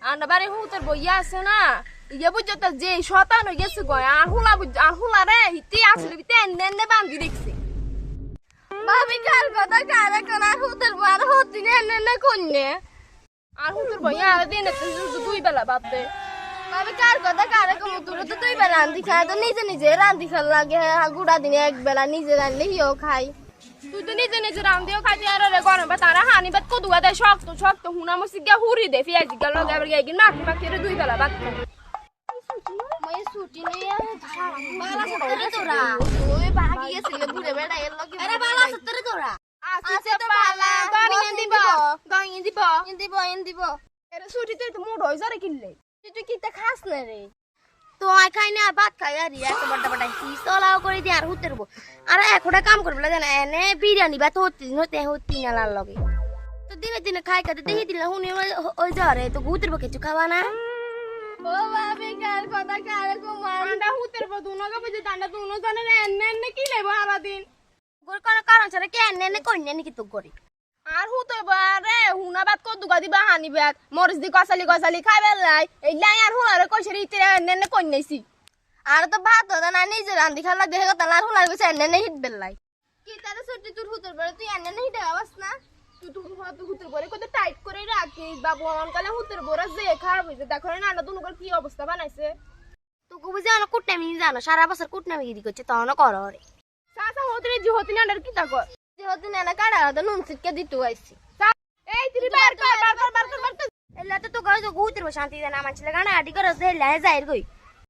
আন্না বাড়ি হুতের বইয়া আছে না ইয়ে বুঝছো তো যে শতান হয়ে গেছে গয় আর হুলা রে হিতি আসলে বিতে এনে বান্ধি দেখছি ভাবি কার কথা কার কোন আর হুতের বই আর হতি এনে কোনে আর হুতের বইয়া আর দিন দুই বেলা বাদে ভাবি কার কথা কার কোন তোর তো দুই বেলা রান্ধি খায় তো নিজে রান্ধি খাল লাগে গুড়া দিনে এক বেলা নিজে রান্ধলে হিও খাই তুই তো নিজে রান্ধিও খাইতে আর রে গরম বা তারা হানি বাত কদুয়া দেয় শক্ত হুনা মসি গা হুরি দে ফিয়া জিগা লগে আবার গিয়ে মাখি রে দুই বেলা বাদ খাই মই ছুটি নেই বালা সতরে তোরা ওই ভাগি গেছিল ঘুরে বেড়া এর লগে আরে বালা সতরে তোরা আছে তো বালা গয়িন দিব এর ছুটি তো মুড হই যারে কিনলে তুই কিটা খাস না রে তো আই খাই না ভাত খাই আর এত বড় কি চলাও করে দি আর হুতেরব আর একটা কাম করবলা জানা এনে বিরিয়ানি ভাত হতি না লাল লগে তো দিনে খাই খাতে দেখি দিলা হুনি ওই যারে তো হুতেরব কিছু খাওয়া না ও বাবা কার কথা কার কো মান্ডা হুতেরব দুনগা বুঝে দান্ডা দুনো জানে এনে কি লেব সারা দিন গোর কোন কারণ ছাড়া কি এনে কইনে নাকি তো করি আর হুতে বারে হুনা বাত কো দুগা দিবা হানি বাত মরিস দি কসালি খাইবে লাই এই লাই আর হুনারে কইছে রিতে এনে কইনেছি আর তো ভাত হতো না নিজে রান্ধি খালা দেখে কথা আর হুনার কইছে এনে হিট বেলাই কি তারে ছুটি তোর হুতের পরে তুই এনে হিট আওয়াস না তুই হুতের পরে কত টাইট করে রাখিস বাবু অনকালে হুতের বড় যে খারাপ হইছে দেখো না না দুনুগর কি অবস্থা বানাইছে তো কবি জানো কুটনামি জানো সারা বছর কুটনামি গিরি করছে তখন করো রে সাসা হতরে জি হতি না কি তা কর জি হতি না কাড়া তো নুন সিটকে দিতু আইছি এই তুই বার কর এলা তো গায় তো গুতের শান্তি না মানছিলে গানা আডি করে যাই যাইর কই